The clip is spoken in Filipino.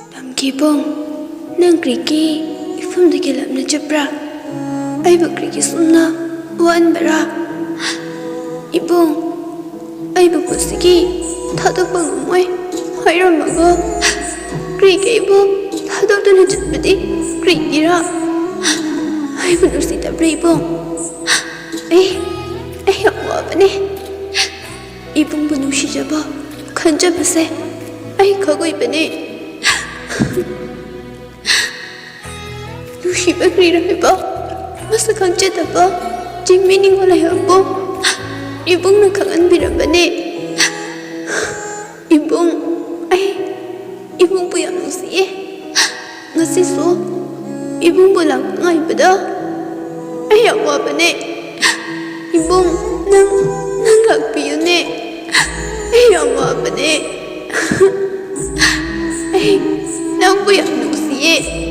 Lamkibong, nang kriki ifumdagi lamna chapra. Aiba kriki sumna wan bara. Ibong, aiba pusigi thadok bangamoy. Hairamago, kriki ibong thadok dana chapadi krikira. Aiba nursita bra ibong. Ay ang wabane. Ibong bu nushijaba khanjabase. Ay kagoybane. Nusiba krirahiba masa khanjadaba jingmining walahabo. Ibong nakhanganbirabane. Ibong bu yam nusiye. Ngasiso ibong bu lang ngaybada. Ay ang wabane. Ibong nang lakpiyune. Ay ang wabane. Ay nang bu yam nusiye.